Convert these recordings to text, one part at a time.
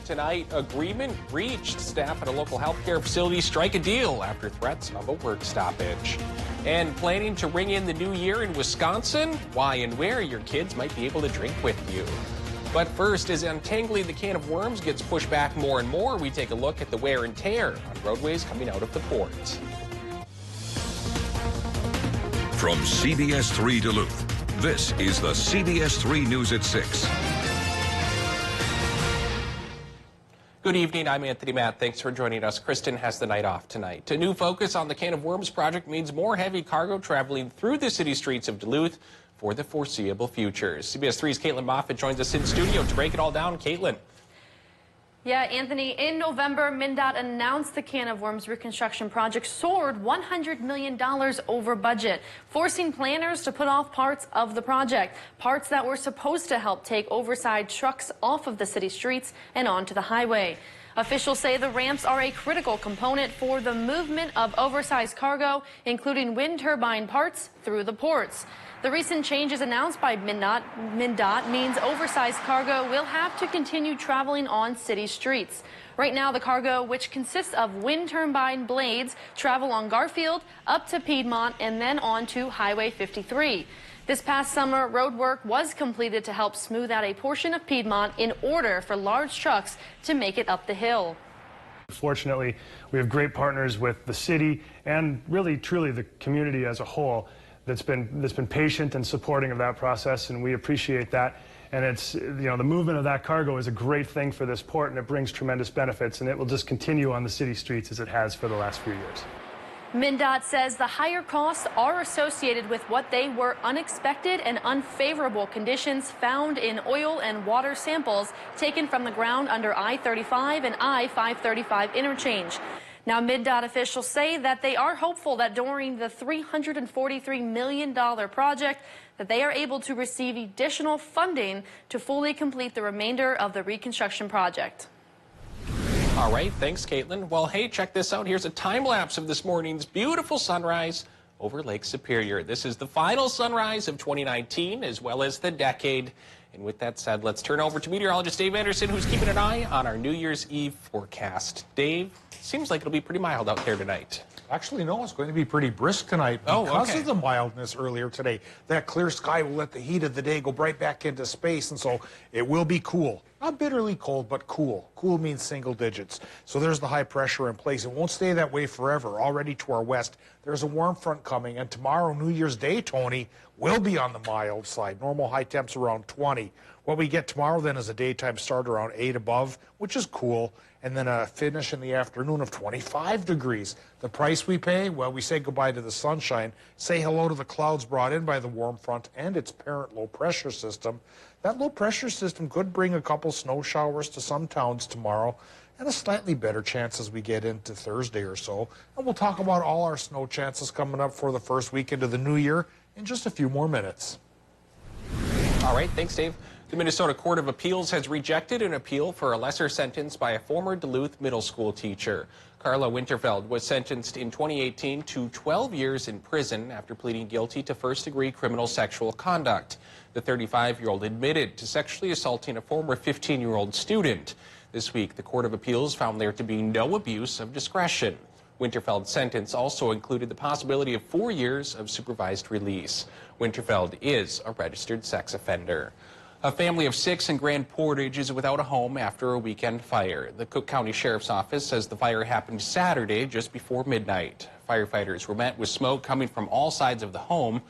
Tonight, agreement reached. Staff at a local healthcare facility strike a deal after threats of a work stoppage. And planning to ring in the new year in Wisconsin? Why and where your kids might be able to drink with you. But first, as untangling the can of worms gets pushed back more and more, we take a look at the wear and tear on roadways coming out of the port. From CBS3 Duluth, this is the CBS3 News at 6. Good evening, I'm Anthony Matt. Thanks for joining us. Kristen has the night off tonight. A new focus on the Can of Worms project means more heavy cargo traveling through the city streets of Duluth for the foreseeable future. CBS3's Caitlin Moffitt joins us in studio to break it all down. Caitlin. Yeah, Anthony, in November, MnDOT announced the Can of Worms reconstruction project soared $100 million over budget, forcing planners to put off parts of the project, parts that were supposed to help take oversized trucks off of the city streets and onto the highway. Officials say the ramps are a critical component for the movement of oversized cargo, including wind turbine parts, through the ports. The recent changes announced by MnDOT means oversized cargo will have to continue traveling on city streets. Right now, the cargo, which consists of wind turbine blades, travel on Garfield up to Piedmont and then on to Highway 53. This past summer, road work was completed to help smooth out a portion of Piedmont in order for large trucks to make it up the hill. Fortunately, we have great partners with the city and really, truly the community as a whole that's been patient and supporting of that process, and we appreciate that. And it's, the movement of that cargo is a great thing for this port, and it brings tremendous benefits, and it will just continue on the city streets as it has for the last few years. MnDOT says the higher costs are associated with what they were unexpected and unfavorable conditions found in oil and water samples taken from the ground under I-35 and I-535 interchange. Now, MnDOT officials say that they are hopeful that during the $343 million project that they are able to receive additional funding to fully complete the remainder of the reconstruction project. All right, thanks, Caitlin. Well, hey, check this out. Here's a time lapse of this morning's beautiful sunrise over Lake Superior. This is the final sunrise of 2019 as well as the decade. And with that said, let's turn over to meteorologist Dave Anderson, who's keeping an eye on our New Year's Eve forecast. Dave, seems like it'll be pretty mild out there tonight. Actually, no, it's going to be pretty brisk tonight because of the mildness earlier today. That clear sky will let the heat of the day go right back into space, and so it will be cool. Not bitterly cold, but cool. Cool means single digits. So there's the high pressure in place. It won't stay that way forever. Already to our west, there's a warm front coming, and tomorrow, New Year's Day, Tony, will be on the mild side. Normal high temps around 20. What we get tomorrow then is a daytime start around 8 above, which is cool, and then a finish in the afternoon of 25 degrees. The price we pay, well, we say goodbye to the sunshine, say hello to the clouds brought in by the warm front and its parent low pressure system. That low pressure system could bring a couple snow showers to some towns tomorrow and a slightly better chance as we get into Thursday or so. And we'll talk about all our snow chances coming up for the first weekend of the new year in just a few more minutes. All right, thanks, Dave. The Minnesota Court of Appeals has rejected an appeal for a lesser sentence by a former Duluth middle school teacher. Carla Winterfeld was sentenced in 2018 to 12 years in prison after pleading guilty to first-degree criminal sexual conduct. The 35-year-old admitted to sexually assaulting a former 15-year-old student. This week, the Court of Appeals found there to be no abuse of discretion. Winterfeld's sentence also included the possibility of 4 years of supervised release. Winterfeld is a registered sex offender. A family of 6 in Grand Portage is without a home after a weekend fire. The Cook County Sheriff's Office says the fire happened Saturday just before midnight. Firefighters were met with smoke coming from all sides of the home.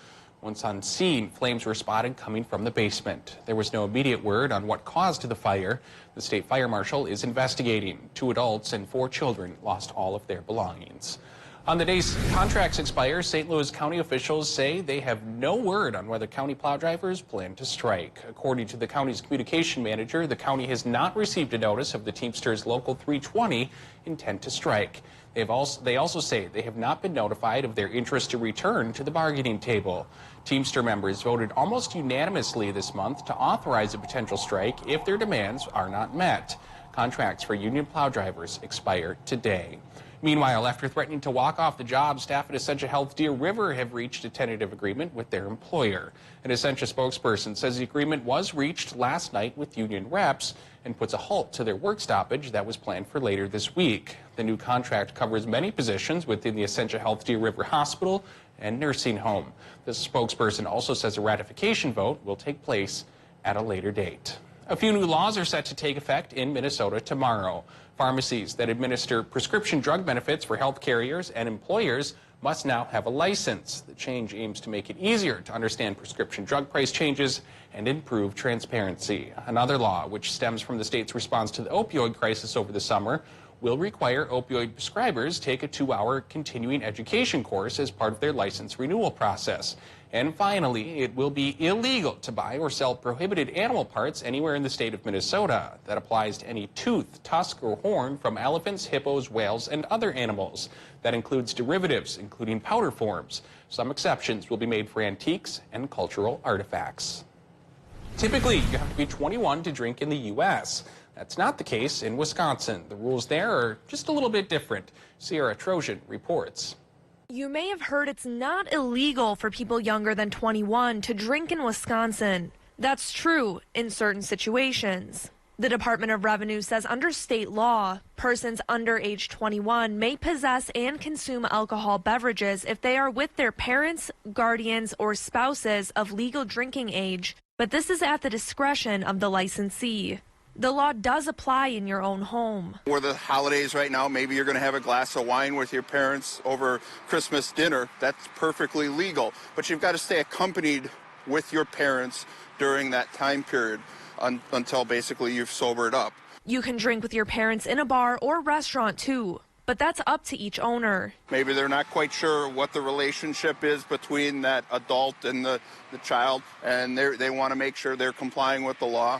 Once on scene, flames were spotted coming from the basement. There was no immediate word on what caused the fire. The state fire marshal is investigating. 2 adults and 4 children lost all of their belongings. On the days contracts expire, St. Louis County officials say they have no word on whether county plow drivers plan to strike. According to the county's communication manager, the county has not received a notice of the Teamsters Local 320 intent to strike. They also say they have not been notified of their interest to return to the bargaining table. Teamster members voted almost unanimously this month to authorize a potential strike if their demands are not met. Contracts for union plow drivers expire today. Meanwhile, after threatening to walk off the job, staff at Essentia Health Deer River have reached a tentative agreement with their employer. An Essentia spokesperson says the agreement was reached last night with union reps and puts a halt to their work stoppage that was planned for later this week. The new contract covers many positions within the Essentia Health Deer River Hospital and nursing home. The spokesperson also says a ratification vote will take place at a later date. A few new laws are set to take effect in Minnesota tomorrow. Pharmacies that administer prescription drug benefits for health carriers and employers must now have a license. The change aims to make it easier to understand prescription drug price changes and improve transparency. Another law, which stems from the state's response to the opioid crisis over the summer, will require opioid prescribers take a 2-hour continuing education course as part of their license renewal process. And finally, it will be illegal to buy or sell prohibited animal parts anywhere in the state of Minnesota. That applies to any tooth, tusk, or horn from elephants, hippos, whales, and other animals. That includes derivatives, including powder forms. Some exceptions will be made for antiques and cultural artifacts. Typically, you have to be 21 to drink in the U.S. That's not the case in Wisconsin. The rules there are just a little bit different. Sierra Trojan reports. You may have heard it's not illegal for people younger than 21 to drink in Wisconsin. That's true in certain situations. The Department of Revenue says under state law, persons under age 21 may possess and consume alcohol beverages if they are with their parents, guardians, or spouses of legal drinking age, but this is at the discretion of the licensee. The law does apply in your own home. For the holidays right now, maybe you're going to have a glass of wine with your parents over Christmas dinner. That's perfectly legal. But you've got to stay accompanied with your parents during that time period until basically you've sobered up. You can drink with your parents in a bar or restaurant too, but that's up to each owner. Maybe they're not quite sure what the relationship is between that adult and the child, and they want to make sure they're complying with the law.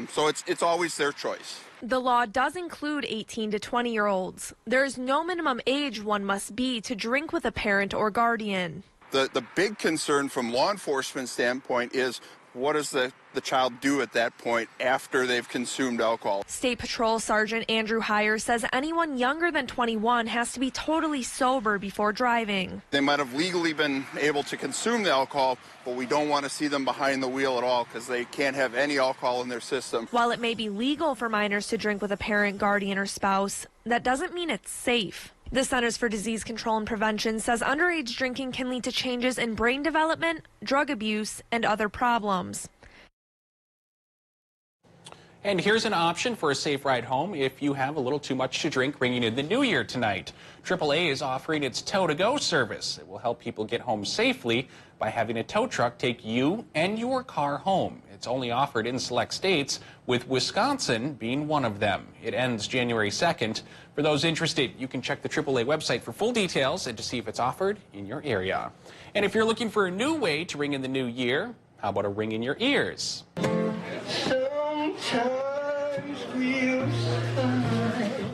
So it's always their choice. The law does include 18 to 20-year-olds. There is no minimum age one must be to drink with a parent or guardian. The big concern from law enforcement standpoint is what does the child do at that point after they've consumed alcohol? State Patrol Sergeant Andrew Heyer says anyone younger than 21 has to be totally sober before driving. They might have legally been able to consume the alcohol, but we don't want to see them behind the wheel at all because they can't have any alcohol in their system. While it may be legal for minors to drink with a parent, guardian, or spouse, that doesn't mean it's safe. The Centers for Disease Control and Prevention says underage drinking can lead to changes in brain development, drug abuse, and other problems. And here's an option for a safe ride home if you have a little too much to drink bringing in the new year tonight. AAA is offering its tow-to-go service. It will help people get home safely by having a tow truck take you and your car home. It's only offered in select states, with Wisconsin being one of them. It ends January 2nd. For those interested, you can check the AAA website for full details and to see if it's offered in your area. And if you're looking for a new way to ring in the new year, how about a ring in your ears?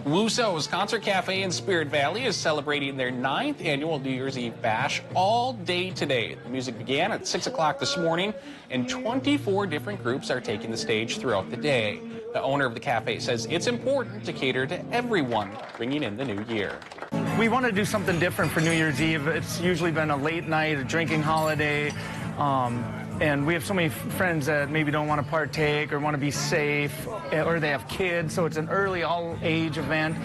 Wuso's Concert Cafe in Spirit Valley is celebrating their 9th annual New Year's Eve bash all day today. The music began at 6 o'clock this morning, and 24 different groups are taking the stage throughout the day. The owner of the cafe says it's important to cater to everyone bringing in the new year. We want to do something different for New Year's Eve. It's usually been a late night, a drinking holiday. And we have so many friends that maybe don't want to partake or want to be safe, or they have kids, so it's an early all-age event.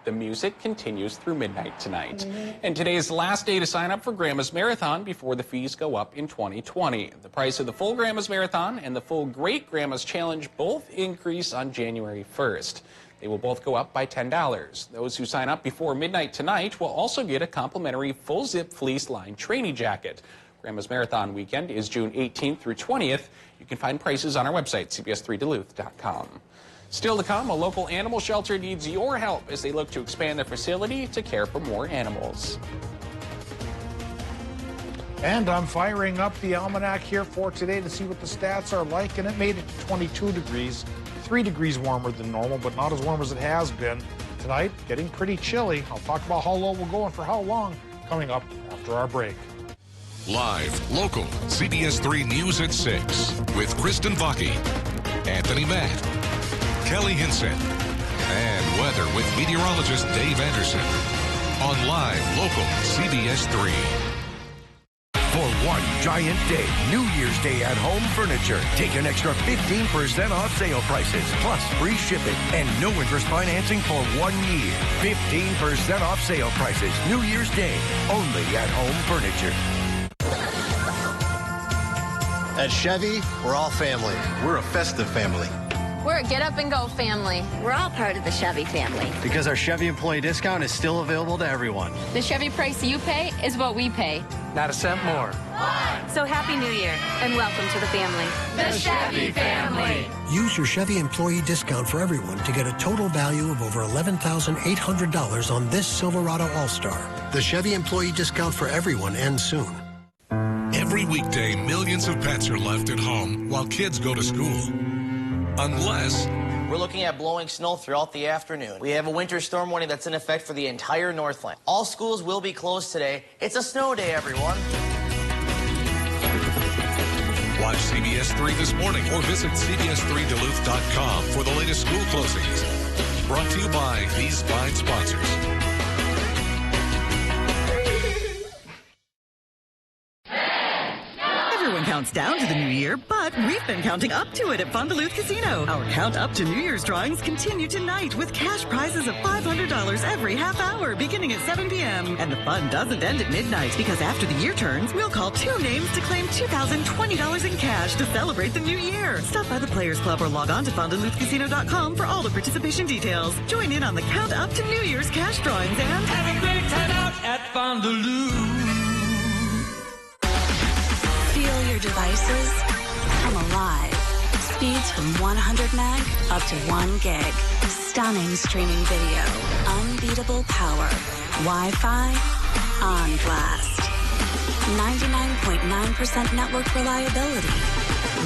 The music continues through midnight tonight. And today is the last day to sign up for Grandma's Marathon before the fees go up in 2020. The price of the full Grandma's Marathon and the full Great Grandma's Challenge both increase on January 1st. They will both go up by $10. Those who sign up before midnight tonight will also get a complimentary full-zip fleece-lined training jacket. Grandma's Marathon weekend is June 18th through 20th. You can find prices on our website, CBS3Duluth.com. Still to come, a local animal shelter needs your help as they look to expand their facility to care for more animals. And I'm firing up the almanac here for today to see what the stats are like, and it made it to 22 degrees, 3 degrees warmer than normal, but not as warm as it has been. Tonight, getting pretty chilly. I'll talk about how low we'll go and for how long coming up after our break. Live, local, CBS3 News at 6 with Kristen Vaki, Anthony Matt, Kelly Hinson, and weather with meteorologist Dave Anderson on live local CBS 3. For one giant day, New Year's Day at Home Furniture. Take an extra 15% off sale prices, plus free shipping and no interest financing for 1 year. 15% off sale prices, New Year's Day, only at Home Furniture. At Chevy, we're all family. We're a festive family. We're a get up and go family. We're all part of the Chevy family. Because our Chevy employee discount is still available to everyone. The Chevy price you pay is what we pay. Not a cent more. So Happy New Year and welcome to the family. The Chevy family. Use your Chevy employee discount for everyone to get a total value of over $11,800 on this Silverado All-Star. The Chevy employee discount for everyone ends soon. Every weekday, millions of pets are left at home while kids go to school. Unless we're looking at blowing snow throughout the afternoon. We have a winter storm warning that's in effect for the entire Northland. All schools will be closed today. It's a snow day, everyone. Watch CBS 3 this morning or visit CBS3Duluth.com for the latest school closings. Brought to you by these fine sponsors. Everyone counts down to the new year, but we've been counting up to it at Fun Duluth Casino. Our count up to New Year's drawings continue tonight with cash prizes of $500 every half hour beginning at 7 p.m. And the fun doesn't end at midnight because after the year turns, we'll call 2 names to claim $2,020 in cash to celebrate the new year. Stop by the Players Club or log on to FunDuluthCasino.com for all the participation details. Join in on the count up to New Year's cash drawings and have a great time out at Fun Duluth. Feel your devices come alive. Speeds from 100 meg up to 1 gig. Stunning streaming video. Unbeatable power. Wi-Fi on blast. 99.9% network reliability.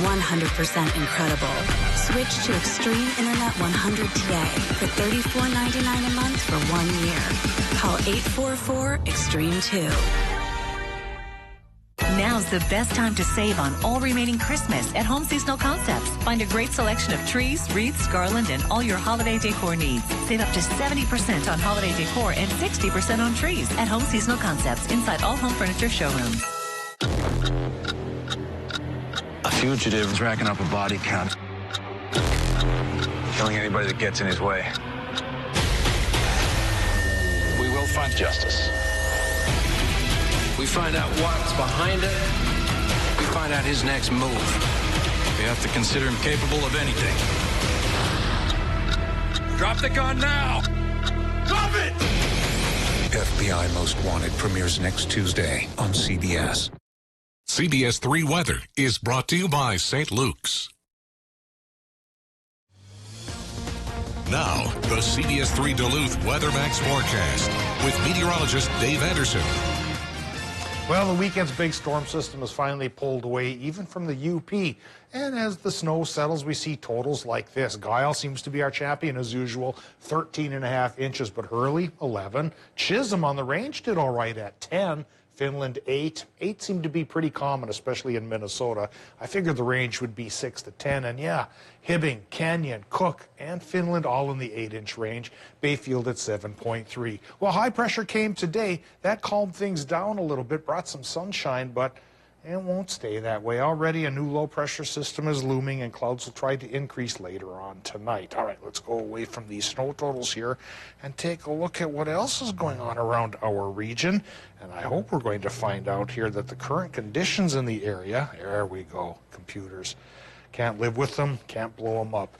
100% incredible. Switch to Extreme Internet 100 today for $34.99 a month for 1 year. Call 844-EXTREME2. Now's the best time to save on all remaining Christmas at Home Seasonal Concepts. Find a great selection of trees, wreaths, garland, and all your holiday decor needs. Save up to 70% on holiday decor and 60% on trees at Home Seasonal Concepts inside all home furniture showrooms. A fugitive is racking up a body count, killing anybody that gets in his way. We will find justice. We find out what's behind it. We find out his next move. We have to consider him capable of anything. Drop the gun now! Drop it! FBI Most Wanted premieres next Tuesday on CBS. CBS 3 Weather is brought to you by St. Luke's. Now, the CBS 3 Duluth WeatherMax forecast with meteorologist Dave Anderson. Well, the weekend's big storm system has finally pulled away, even from the UP. And as the snow settles, we see totals like this. Guile seems to be our champion as usual, 13.5 inches, but Hurley, 11. Chisholm on the range did all right at 10. Finland, 8. 8 seemed to be pretty common, especially in Minnesota. I figured the range would be 6 to 10. And yeah, Hibbing, Canyon, Cook, and Finland all in the 8-inch range. Bayfield at 7.3. Well, high pressure came today. That calmed things down a little bit, brought some sunshine, but it won't stay that way. Already a new low-pressure system is looming, and clouds will try to increase later on tonight. All right, let's go away from these snow totals here and take a look at what else is going on around our region. And I hope we're going to find out here that the current conditions in the area, there we go, computers. Can't live with them, can't blow them up.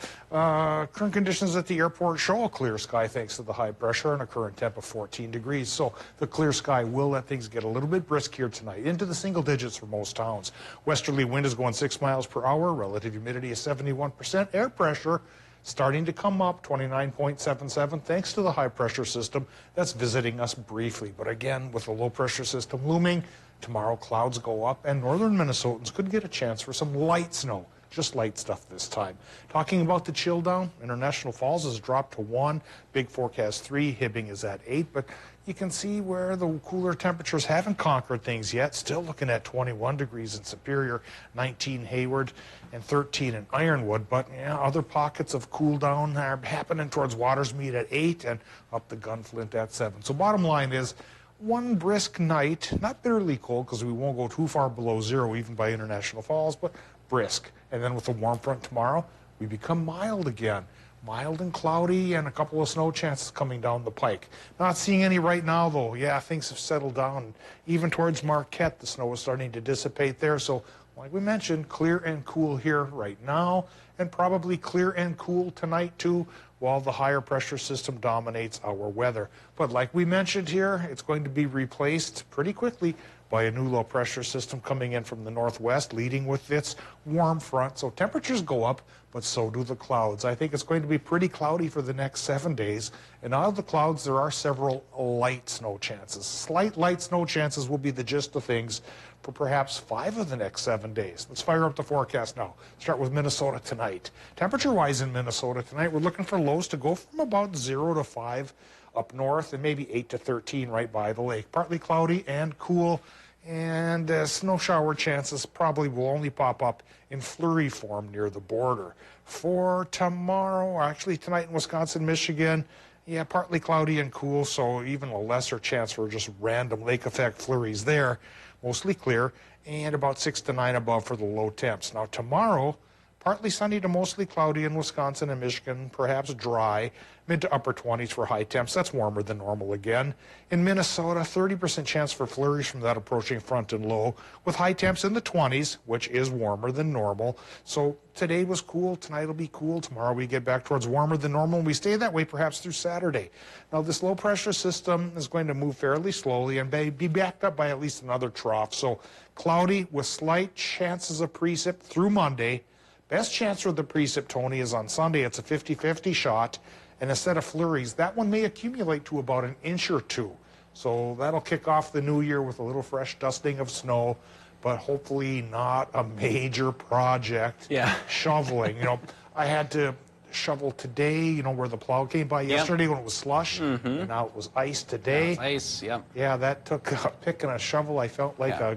Current conditions at the airport show a clear sky thanks to the high pressure and a current temp of 14 degrees. So the clear sky will let things get a little bit brisk here tonight, into the single digits for most towns. Westerly wind is going 6 miles per hour. Relative humidity is 71%. Air pressure starting to come up, 29.77, thanks to the high pressure system that's visiting us briefly. But again, with the low pressure system looming, tomorrow clouds go up and northern Minnesotans could get a chance for some light snow just light stuff this time. Talking about the chill down, International Falls has dropped to 1, big forecast 3, Hibbing is at 8, but you can see where the cooler temperatures haven't conquered things yet. Still looking at 21 degrees in Superior, 19 Hayward, and 13 in Ironwood. But yeah, other pockets of cool down are happening towards Watersmead at 8 and up to Gunflint at 7. So bottom line is, one brisk night, not bitterly cold because we won't go too far below 0 even by International Falls, but brisk. And then with the warm front tomorrow, we become mild again. Mild and cloudy and a couple of snow chances coming down the pike. Not seeing any right now, though. Yeah, things have settled down. Even towards Marquette, the snow is starting to dissipate there. So, like we mentioned, clear and cool here right now, and probably clear and cool tonight, too, while the higher pressure system dominates our weather. But like we mentioned here, it's going to be replaced pretty quickly by a new low pressure system coming in from the northwest, leading with its warm front. So temperatures go up, but so do the clouds. I think it's going to be pretty cloudy for the next 7 days. And out of the clouds, there are several light snow chances. Slight light snow chances will be the gist of things for perhaps 5 of the next 7 days. Let's fire up the forecast now. Start with Minnesota tonight. Temperature-wise in Minnesota tonight, we're looking for lows to go from about 0 to 5 up north and maybe 8 to 13 right by the lake. Partly cloudy and cool. And snow shower chances probably will only pop up in flurry form near the border. For tomorrow, actually tonight in Wisconsin, Michigan, yeah, partly cloudy and cool, so even a lesser chance for just random lake effect flurries there. Mostly clear, and about 6 to 9 above for the low temps. Now tomorrow, partly sunny to mostly cloudy in Wisconsin and Michigan, perhaps dry, mid to upper 20s for high temps. That's warmer than normal again. In Minnesota, 30% chance for flurries from that approaching front and low, with high temps in the 20s, which is warmer than normal. So today was cool, tonight will be cool, tomorrow we get back towards warmer than normal, and we stay that way perhaps through Saturday. Now this low pressure system is going to move fairly slowly and be backed up by at least another trough. So cloudy with slight chances of precip through Monday. Best chance for the precip, Tony, is on Sunday. It's a 50-50 shot. And instead of flurries, that one may accumulate to about an inch or 2. So that'll kick off the new year with a little fresh dusting of snow, but hopefully not a major project. Yeah. Shoveling. You know, I had to shovel today, you know, where the plow came by yesterday when it was slush, and now it was ice today. Ice, yep. Yeah, that took a pick and a shovel. I felt like a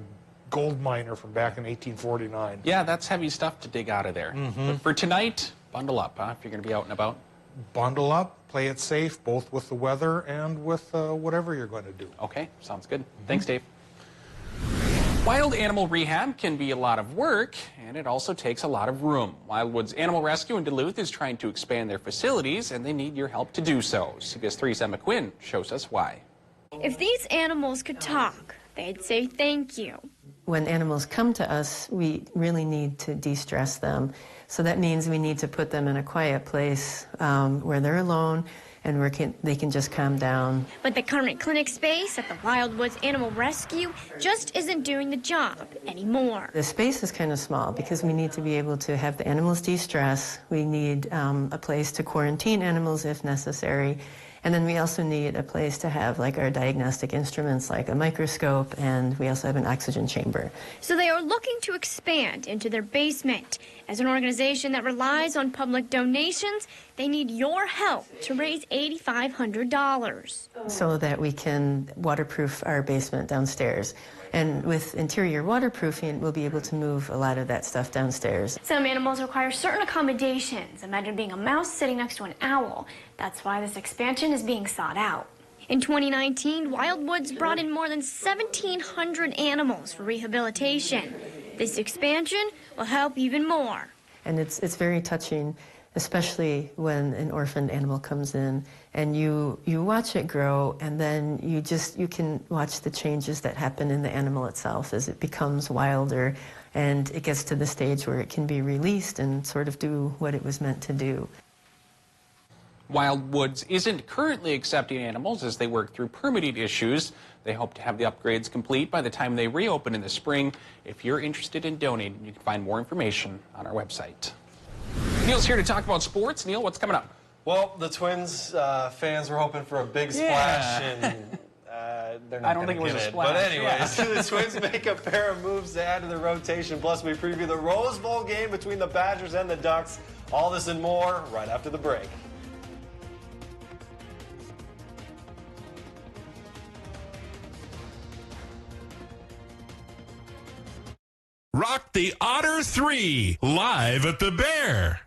gold miner from back in 1849. Yeah, that's heavy stuff to dig out of there. But for tonight, bundle up, huh, if you're going to be out and about. Bundle up, play it safe, both with the weather and with whatever you're going to do. Okay, sounds good. Thanks, Dave. Wild animal rehab can be a lot of work, and it also takes a lot of room. Wildwood's Animal Rescue in Duluth is trying to expand their facilities, and they need your help to do so. CBS3's Emma Quinn shows us why. If these animals could talk, they'd say thank you. When animals come to us, we really need to de-stress them. So that means we need to put them in a quiet place where they're alone and where they can just calm down. But the current clinic space at the Wildwoods Animal Rescue just isn't doing the job anymore. The space is kind of small because we need to be able to have the animals de-stress. We need a place to quarantine animals if necessary. And then we also need a place to have like our diagnostic instruments like a microscope, and we also have an oxygen chamber. So they are looking to expand into their basement. As an organization that relies on public donations, they need your help to raise $8,500. So that we can waterproof our basement downstairs. And with interior waterproofing, we'll be able to move a lot of that stuff downstairs. Some animals require certain accommodations. Imagine being a mouse sitting next to an owl. That's why this expansion is being sought out. In 2019, Wildwoods brought in more than 1,700 animals for rehabilitation. This expansion will help even more. And it's very touching, especially when an orphaned animal comes in and you watch it grow, and then you can watch the changes that happen in the animal itself as it becomes wilder and it gets to the stage where it can be released and sort of do what it was meant to do. Wildwoods isn't currently accepting animals as they work through permitting issues. They hope to have the upgrades complete by the time they reopen in the spring. If you're interested in donating, you can find more information on our website. Neil's here to talk about sports. Neil, what's coming up? Well, the Twins fans were hoping for a big splash in They're not. I don't think it was a splash. But anyways, the Twins make a pair of moves to add to the rotation. Plus, we preview the Rose Bowl game between the Badgers and the Ducks. All this and more right after the break. Rock the Otter 3 live at the Bear.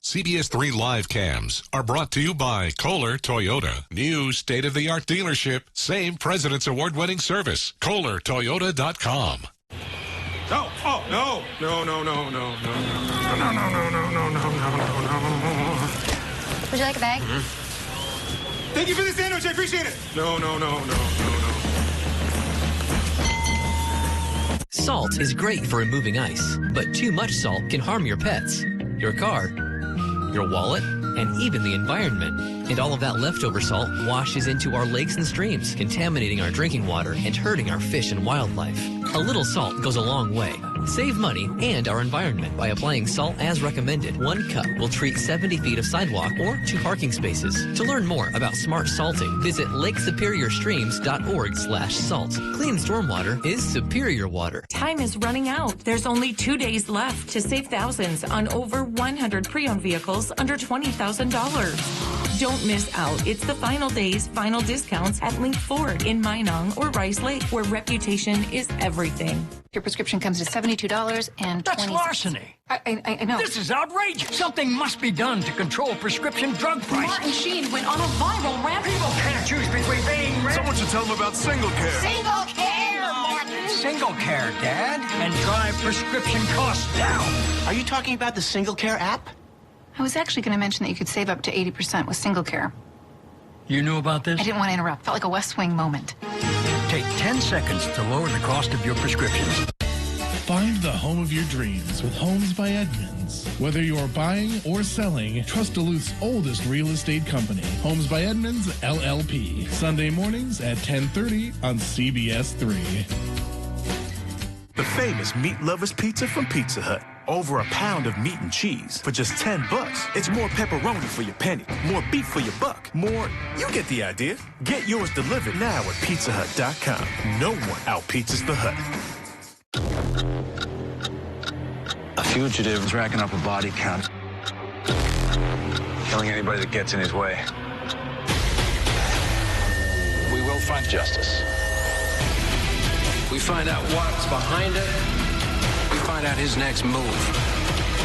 CBS3 live cams are brought to you by Kohler Toyota. New state-of-the-art dealership. Same President's Award-winning service. KohlerToyota.com. No, oh, no. No. Would you like a bag? Thank you for the sandwich. I appreciate it. No. Salt is great for removing ice, but too much salt can harm your pets, your car, your wallet, and even the environment. And all of that leftover salt washes into our lakes and streams, contaminating our drinking water and hurting our fish and wildlife. A little salt goes a long way. Save money and our environment by applying salt as recommended. 1 cup will treat 70 feet of sidewalk or 2 parking spaces. To learn more about smart salting, visit lakesuperiorstreams.org/salt. Clean stormwater is superior water. Time is running out. There's only 2 days left to save thousands on over 100 pre-owned vehicles under $20,000. Don't miss out. It's the final days, final discounts at Link Ford in Minong or Rice Lake, where reputation is everything. Your prescription comes to $72.20. That's larceny. I know. This is outrageous. Something must be done to control prescription drug prices. Martin Sheen went on a viral rant. People can't choose between being rich. Someone should tell them about Single Care. Single Care, Martin. Single Care, Dad, and drive prescription costs down. Are you talking about the Single Care app? I was actually going to mention that you could save up to 80% with Single Care. You knew about this? I didn't want to interrupt. Felt like a West Wing moment. Take 10 seconds to lower the cost of your prescriptions. Find the home of your dreams with Homes by Edmunds. Whether you're buying or selling, trust Duluth's oldest real estate company, Homes by Edmunds, LLP. Sunday mornings at 10:30 on CBS3. The famous Meat Lovers Pizza from Pizza Hut. Over a pound of meat and cheese for just $10. It's more pepperoni for your penny, more beef for your buck, more... You get the idea. Get yours delivered now at PizzaHut.com. No one out-pizzas the Hut. A fugitive is racking up a body count, killing anybody that gets in his way. We will find justice. We find out what's behind it. We find out his next move.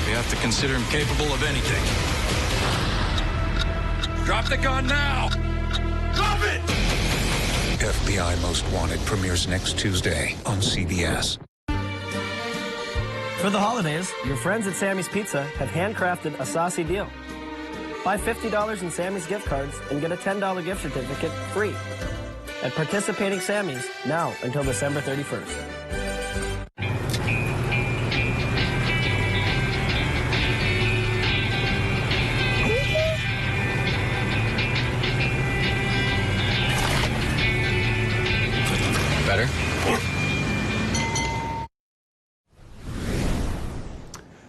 We have to consider him capable of anything. Drop the gun now! Drop it! FBI Most Wanted premieres next Tuesday on CBS. For the holidays, your friends at Sammy's Pizza have handcrafted a saucy deal. Buy $50 in Sammy's gift cards and get a $10 gift certificate free at participating Sammy's now until December 31st. Better?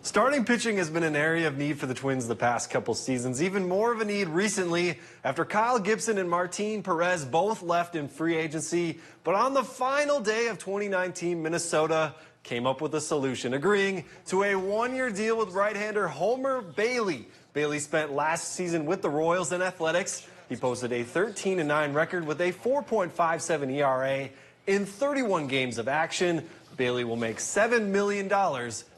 Starting pitching has been an area of need for the Twins the past couple seasons. Even more of a need recently after Kyle Gibson and Martin Perez both left in free agency. But on the final day of 2019, Minnesota came up with a solution, agreeing to a one-year deal with right-hander Homer Bailey. Bailey spent last season with the Royals and Athletics. He posted a 13-9 record with a 4.57 ERA in 31 games of action. Bailey will make $7 million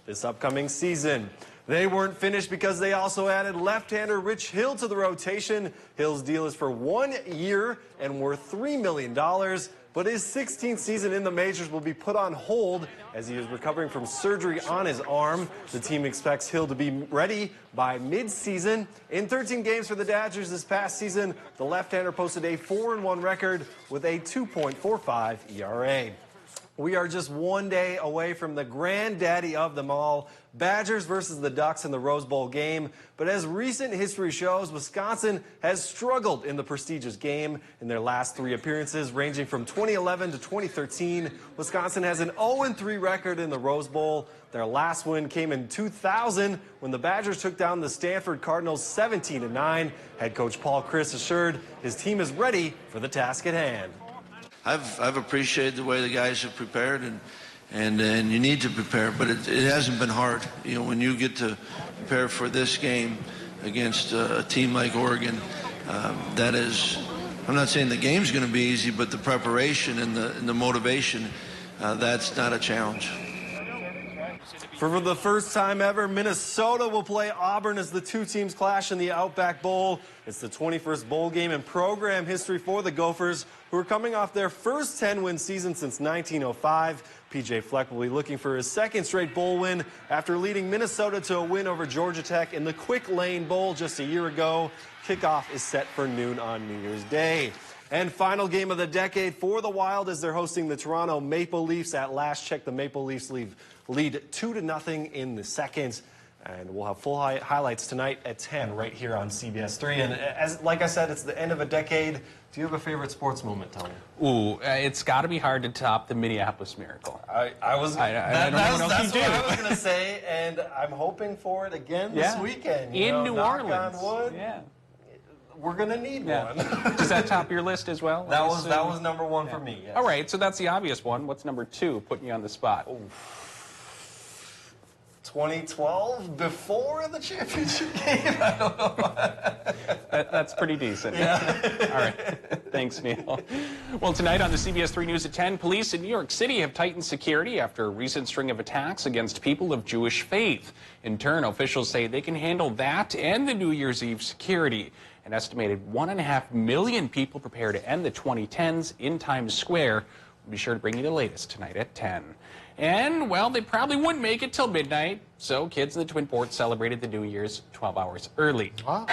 this upcoming season. They weren't finished because they also added left-hander Rich Hill to the rotation. Hill's deal is for 1 year and worth $3 million, but his 16th season in the majors will be put on hold as he is recovering from surgery on his arm. The team expects Hill to be ready by mid-season. In 13 games for the Dodgers this past season, the left-hander posted a 4-1 record with a 2.45 ERA. We are just one day away from the granddaddy of them all, Badgers versus the Ducks in the Rose Bowl game. But as recent history shows, Wisconsin has struggled in the prestigious game. In their last 3 appearances, ranging from 2011 to 2013, Wisconsin has an 0-3 record in the Rose Bowl. Their last win came in 2000 when the Badgers took down the Stanford Cardinals 17-9. Head coach Paul Chryst assured his team is ready for the task at hand. I've appreciated the way the guys have prepared, and you need to prepare, but it hasn't been hard. You know, when you get to prepare for this game against a team like Oregon, that is, I'm not saying the game's going to be easy, but the preparation and the motivation, that's not a challenge. For the first time ever, Minnesota will play Auburn as the 2 teams clash in the Outback Bowl. It's the 21st bowl game in program history for the Gophers, who are coming off their first 10-win season since 1905. P.J. Fleck will be looking for his 2nd straight bowl win after leading Minnesota to a win over Georgia Tech in the Quick Lane Bowl just a year ago. Kickoff is set for noon on New Year's Day. And final game of the decade for the Wild as they're hosting the Toronto Maple Leafs. At last check, the Maple Leafs lead 2-0 in the second. And we'll have full highlights tonight at 10 right here on CBS3. And like I said, it's the end of a decade. Do you have a favorite sports moment, Tony? Ooh, it's got to be hard to top the Minneapolis Miracle. That's what I was going to say, and I'm hoping for it again this weekend. In New Orleans. On wood. Yeah. We're going to need one. Does that top your list as well? That was number 1 for me, yes. All right, so that's the obvious one. What's number 2, putting you on the spot? 2012, before the championship game? I don't know. That's pretty decent. Yeah. All right. Thanks, Neil. Well, tonight on the CBS3 News at 10, police in New York City have tightened security after a recent string of attacks against people of Jewish faith. In turn, officials say they can handle that and the New Year's Eve security. An estimated 1.5 million people prepare to end the 2010s in Times Square. We'll be sure to bring you the latest tonight at 10. And, well, they probably wouldn't make it till midnight, so kids in the Twin Ports celebrated the New Year's 12 hours early. Wow.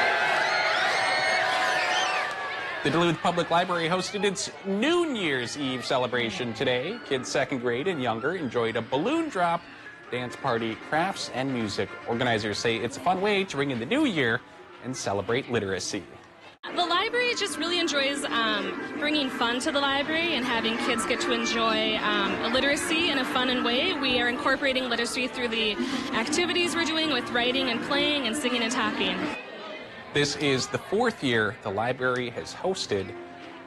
The Duluth Public Library hosted its New Year's Eve celebration today. Kids 2nd grade and younger enjoyed a balloon drop, dance party, crafts, and music. Organizers say it's a fun way to ring in the new year and celebrate literacy. The library just really enjoys bringing fun to the library and having kids get to enjoy literacy in a fun way. We are incorporating literacy through the activities we're doing with writing and playing and singing and talking. This is the 4th year the library has hosted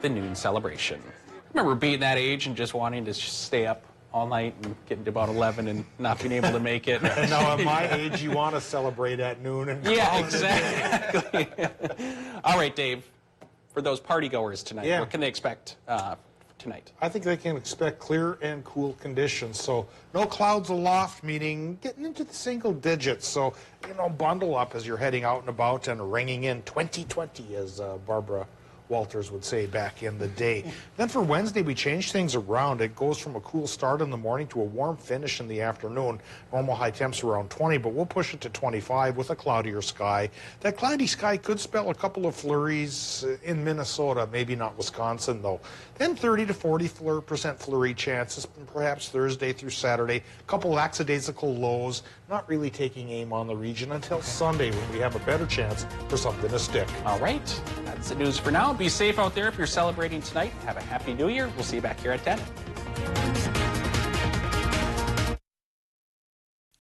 the noon celebration. I remember being that age and just wanting to stay up all night and getting to about 11 and not being able to make it. And now at my age, you want to celebrate at noon. And yeah, exactly. All right, Dave, for those party goers tonight, what can they expect tonight? I think they can expect clear and cool conditions. So no clouds aloft, meaning getting into the single digits. So, you know, bundle up as you're heading out and about and ringing in 2020, as Barbara Walters would say back in the day. Then for Wednesday, we change things around. It goes from a cool start in the morning to a warm finish in the afternoon. Normal high temps around 20, but we'll push it to 25 with a cloudier sky. That cloudy sky could spell a couple of flurries in Minnesota, maybe not Wisconsin, though. Then 30 to 40% flurry chances, perhaps Thursday through Saturday. A couple lackadaisical lows, not really taking aim on the region until Sunday when we have a better chance for something to stick. All right, that's the news for now. Be safe out there if you're celebrating tonight. Have a happy new year. We'll see you back here at 10.